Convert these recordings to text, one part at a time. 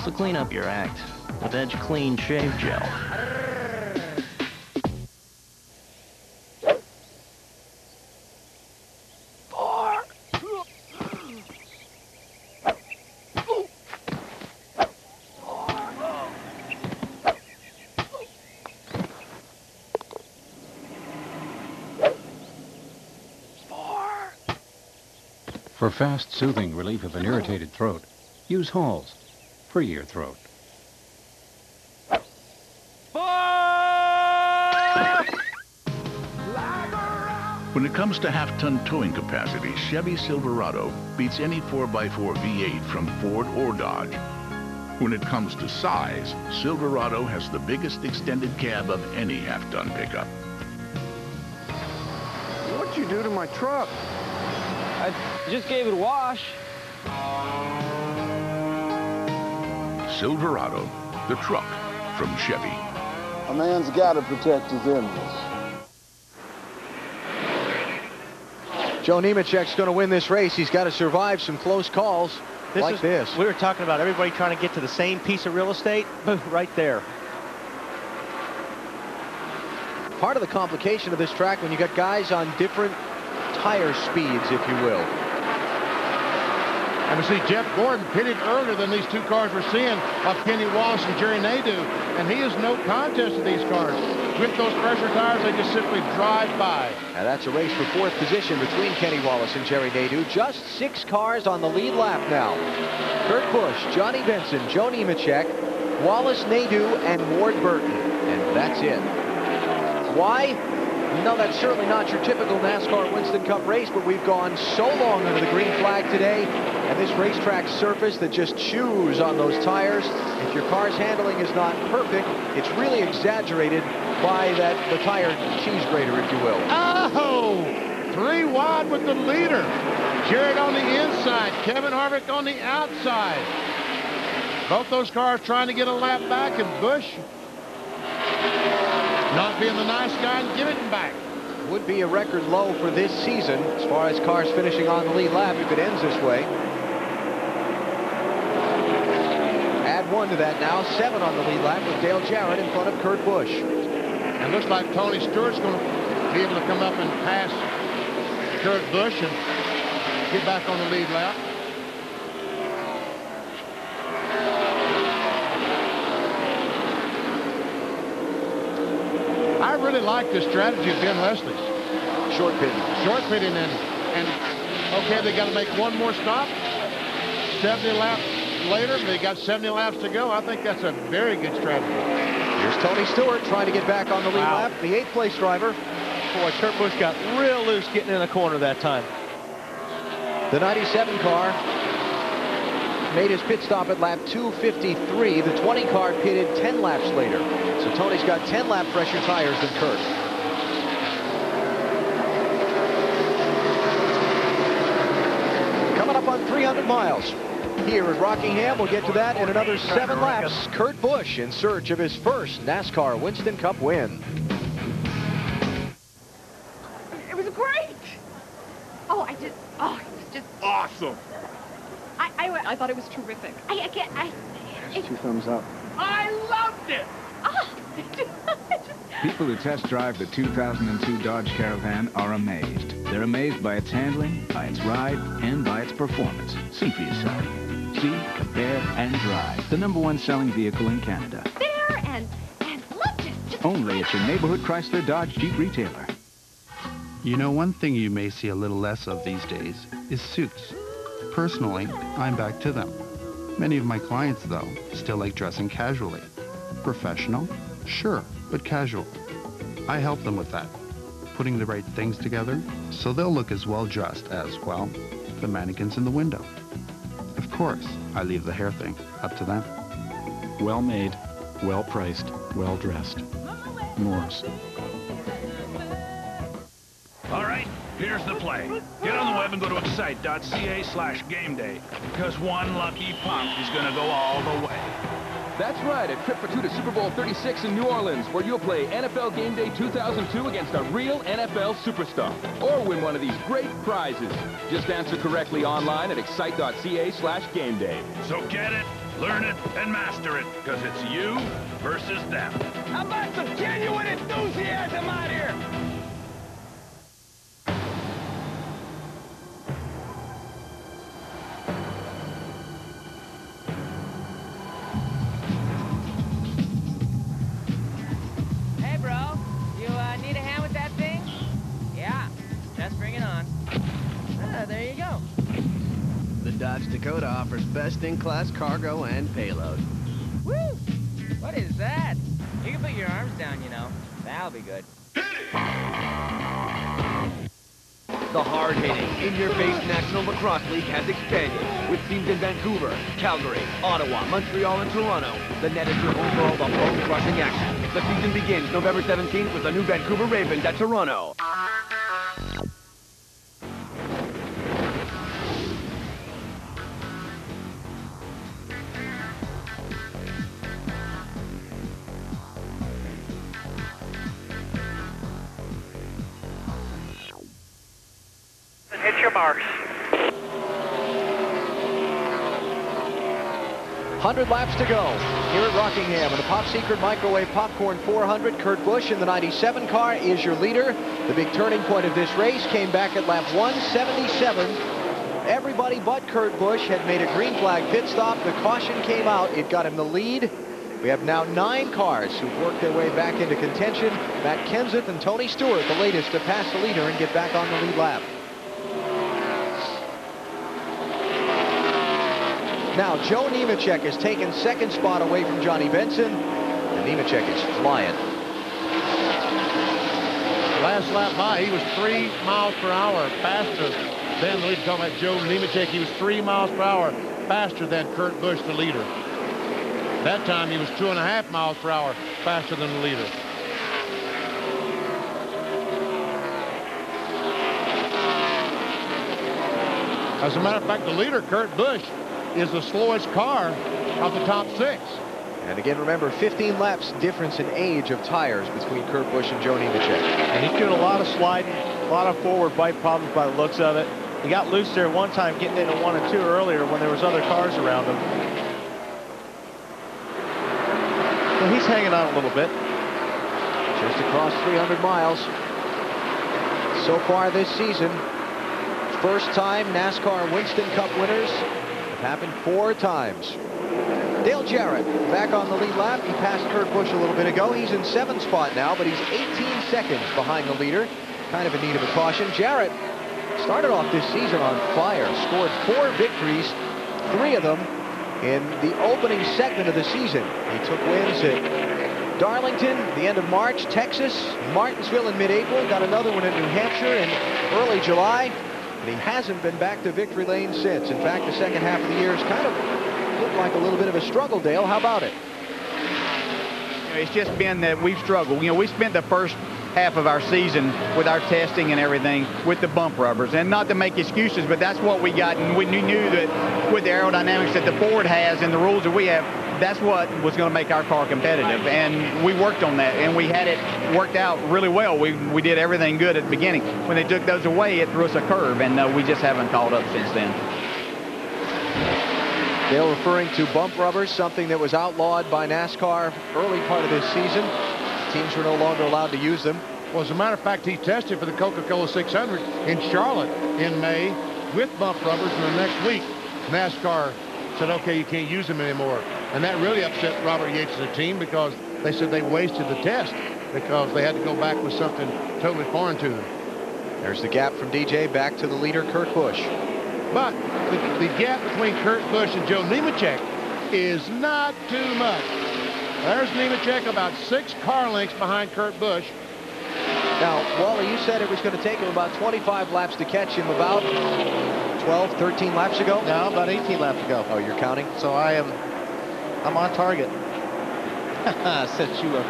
So clean up your act with Edge Clean Shave Gel. For fast, soothing relief of an irritated throat, use Halls for your throat. When it comes to half-ton towing capacity, Chevy Silverado beats any 4x4 V8 from Ford or Dodge. When it comes to size, Silverado has the biggest extended cab of any half-ton pickup. What'd you do to my truck? I just gave it a wash. Silverado, the truck from Chevy. A man's got to protect his enemies. Joe Nemechek's going to win this race. He's got to survive some close calls like this. We were talking about everybody trying to get to the same piece of real estate. Right there. Part of the complication of this track when you got guys on different tire speeds, if you will. And we see Jeff Gordon pitted earlier than these two cars we're seeing of Kenny Wallace and Jerry Nadeau. And he is no contest to these cars. With those pressure tires, they just simply drive by. And that's a race for fourth position between Kenny Wallace and Jerry Nadeau. Just 6 cars on the lead lap now. Kurt Busch, Johnny Benson, Joe Nemechek, Wallace, Nadeau, and Ward Burton. And that's it. Why? No, that's certainly not your typical NASCAR Winston Cup race, but we've gone so long under the green flag today, and this racetrack surface that just chews on those tires. If your car's handling is not perfect, it's really exaggerated by the tire cheese grater, if you will. Oh! 3 wide with the leader. Jarrett on the inside, Kevin Harvick on the outside. Both those cars trying to get a lap back, and Busch not being the nice guy and giving it back. Would be a record low for this season as far as cars finishing on the lead lap if it ends this way. Add 1 to that now, 7 on the lead lap with Dale Jarrett in front of Kurt Busch. And looks like Tony Stewart's going to be able to come up and pass Kurt Busch and get back on the lead lap. I really like the strategy of Ben Leslie's. Short pitting. Short pitting, and okay, they got to make one more stop. 70 laps later, they got 70 laps to go. I think that's a very good strategy. Here's Tony Stewart trying to get back on the lead lap. The 8th place driver. Boy, Kurt Busch got real loose getting in the corner that time. The 97 car made his pit stop at lap 253. The 20 car pitted 10 laps later. So Tony's got 10 lap fresher tires than Kurt. Coming up on 300 miles. Here at Rockingham, we'll get to that in another 7 laps. Kurt Busch in search of his first NASCAR Winston Cup win. It was great. It was just awesome. I thought it was terrific. It's 2 thumbs up. I loved it. People who test drive the 2002 Dodge Caravan are amazed. They're amazed by its handling, by its ride, and by its performance. See for yourself. See, compare, and drive. The #1 selling vehicle in Canada. There and loved it. Just Only at your neighborhood Chrysler Dodge Jeep retailer. You know, one thing you may see a little less of these days is suits. Personally, I'm back to them. Many of my clients, though, still like dressing casually. Professional? Sure, but casual. I help them with that, putting the right things together so they'll look as well dressed as, well, the mannequins in the window. Of course, I leave the hair thing up to them. Well made, well priced, well dressed. Moore's. All right, here's the play. Get on the web and go to excite.ca/gameday, because one lucky punk is going to go all the way. That's right, a trip for 2 to Super Bowl 36 in New Orleans, where you'll play NFL Game Day 2002 against a real NFL superstar, or win one of these great prizes. Just answer correctly online at excite.ca/gameday. So get it, Learn it and master it, because it's you versus them. How about some genuine enthusiasm out here? Hey, bro. You need a hand with that thing? Yeah. Just bring it on. There you go. The Dodge Dakota offers best-in-class cargo and payload. Woo! What is that? You can put your arms down, you know. That'll be good. The hard-hitting, in-your-face National Lacrosse League has expanded with teams in Vancouver, Calgary, Ottawa, Montreal, and Toronto. The net is your home for all the bone-crushing action. The season begins November 17th with the new Vancouver Ravens at Toronto. Hit your marks. 100 laps to go here at Rockingham. And the Pop Secret Microwave Popcorn 400, Kurt Busch in the 97 car is your leader. The big turning point of this race came back at lap 177. Everybody but Kurt Busch had made a green flag pit stop. The caution came out. It got him the lead. We have now 9 cars who've worked their way back into contention. Matt Kenseth and Tony Stewart, the latest to pass the leader and get back on the lead lap. Now, Joe Nemechek has taken second spot away from Johnny Benson, and Nemechek is flying. Last lap by, he was 3 miles per hour faster than the leader. Talking about Joe Nemechek, he was 3 miles per hour faster than Kurt Busch, the leader. That time, he was 2.5 miles per hour faster than the leader. As a matter of fact, the leader, Kurt Busch, is the slowest car of the top 6. And again, remember, 15 laps difference in age of tires between Kurt Busch and Joe Nemechek. And he's doing a lot of sliding, a lot of forward bite problems by the looks of it. He got loose there one time getting into 1 and 2 earlier when there was other cars around him. So he's hanging on a little bit. Just across 300 miles. So far this season, first time NASCAR Winston Cup winners have happened 4 times. Dale Jarrett back on the lead lap. He passed Kurt Busch a little bit ago. He's in 7th spot now, but he's 18 seconds behind the leader. Kind of in need of a caution. Jarrett started off this season on fire. Scored 4 victories, 3 of them in the opening segment of the season. He took wins at Darlington, the end of March, Texas, Martinsville in mid-April. Got another one in New Hampshire in early July. And he hasn't been back to victory lane since. In fact, the second half of the year has kind of looked like a little bit of a struggle, Dale. How about it? It's just been that we've struggled. You know, we spent the first half of our season with our testing and everything with the bump rubbers. And not to make excuses, but that's what we got. And we knew that with the aerodynamics that the Ford has and the rules that we have, that's what was going to make our car competitive. And we worked on that, and we had it worked out really well. We did everything good at the beginning. When they took those away, it threw us a curve, and we just haven't caught up since then. Dale referring to bump rubbers, something that was outlawed by NASCAR early part of this season. Teams were no longer allowed to use them. Well, as a matter of fact, he tested for the Coca-Cola 600 in Charlotte in May with bump rubbers, and the next week, NASCAR said, okay, you can't use them anymore. And that really upset Robert Yates and the team because they said they wasted the test because they had to go back with something totally foreign to them. There's the gap from DJ back to the leader, Kurt Busch. But the gap between Kurt Busch and Joe Nemechek is not too much. There's Nemechek about 6 car lengths behind Kurt Busch. Now, Wally, you said it was going to take him about 25 laps to catch him about 12, 13 laps ago? No, about 18 laps ago. Oh, you're counting? So I'm on target. Set you up.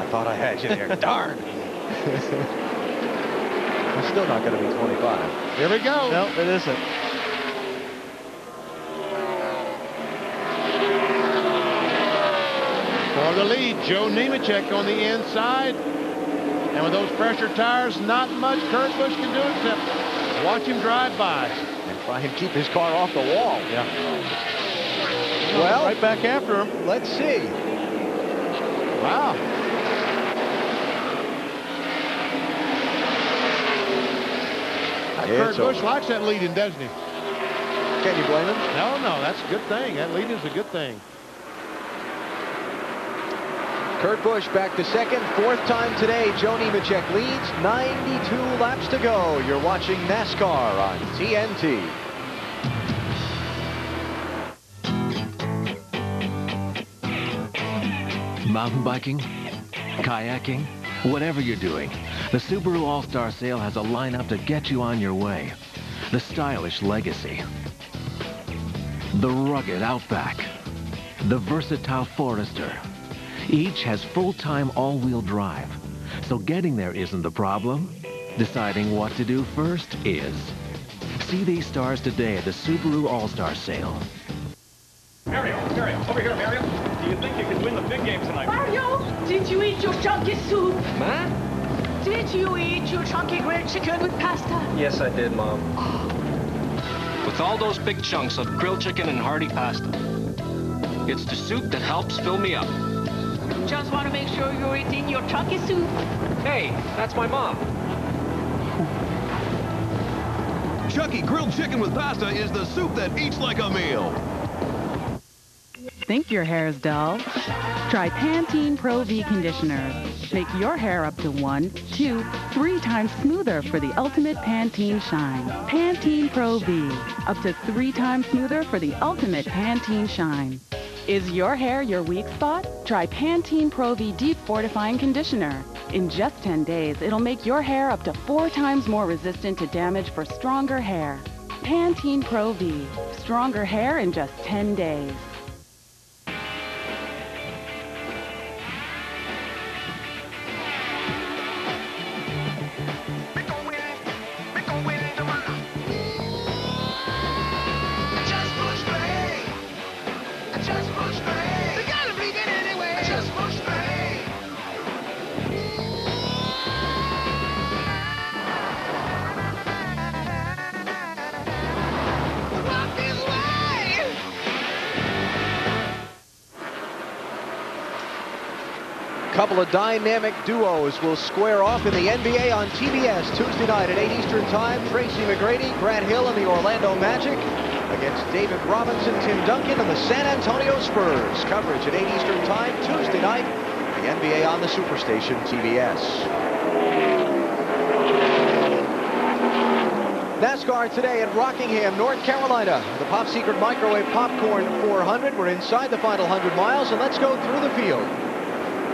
I thought I had you there. Darn. It's still not going to be 25. Here we go. No, it isn't. For the lead, Joe Nemechek on the inside. And with those pressure tires, not much Kurt Busch can do except watch him drive by. And try and keep his car off the wall. Yeah. Well, right back after him. Let's see. Wow. Kurt Busch likes that lead-in, doesn't he? Can you blame him? No, that's a good thing. That lead is a good thing. Kurt Busch back to second, fourth time today. Joe Nemechek leads, 92 laps to go. You're watching NASCAR on TNT. Mountain biking, kayaking, whatever you're doing, the Subaru All-Star Sale has a lineup to get you on your way. The stylish Legacy, the rugged Outback, the versatile Forester. Each has full-time all-wheel drive, so getting there isn't the problem. Deciding what to do first is. See these stars today at the Subaru All-Star Sale. Mario, over here, Mario. Do you think you can win the big game tonight? Mario, did you eat your chunky soup? Ma? Did you eat your chunky grilled chicken with pasta? Yes, I did, Mom. With all those big chunks of grilled chicken and hearty pasta. It's the soup that helps fill me up. Just want to make sure you're eating your chunky soup. Hey, that's my mom. Chunky grilled chicken with pasta is the soup that eats like a meal. Think your hair is dull? Try Pantene Pro V Conditioner. Make your hair up to 1, 2, 3 times smoother for the ultimate Pantene shine. Pantene Pro V. Up to 3 times smoother for the ultimate Pantene shine. Is your hair your weak spot? Try Pantene Pro V Deep Fortifying Conditioner. In just 10 days, it'll make your hair up to 4 times more resistant to damage for stronger hair. Pantene Pro V. Stronger hair in just 10 days. Couple of dynamic duos will square off in the NBA on TBS Tuesday night at 8 Eastern Time. Tracy McGrady, Grant Hill, and the Orlando Magic against David Robinson, Tim Duncan, and the San Antonio Spurs. Coverage at 8 Eastern Time Tuesday night. The NBA on the Superstation TBS. NASCAR today at Rockingham, North Carolina. The Pop Secret Microwave Popcorn 400. We're inside the final 100 miles, and let's go through the field.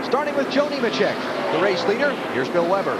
Starting with Joe Nemechek, the race leader. Here's Bill Weber.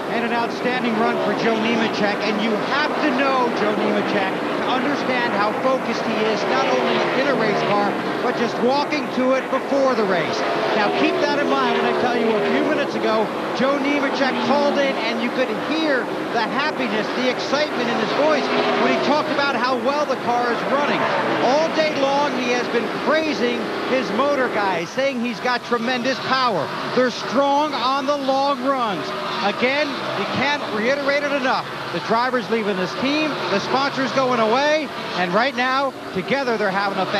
And an outstanding run for Joe Nemechek, and you have to know Joe Nemechek to understand how focused he is, not only in a race car, but just walking to it before the race. Now keep that in mind when I tell you a few minutes ago, Joe Nemechek called in, and you could hear the happiness, the excitement in his voice when he talked about how well the car is running. All day long, he has been praising his motor guys, saying he's got tremendous power. They're strong on the long runs. Again, you can't reiterate it enough. The driver's leaving this team, the sponsor's going away, and right now, together they're having a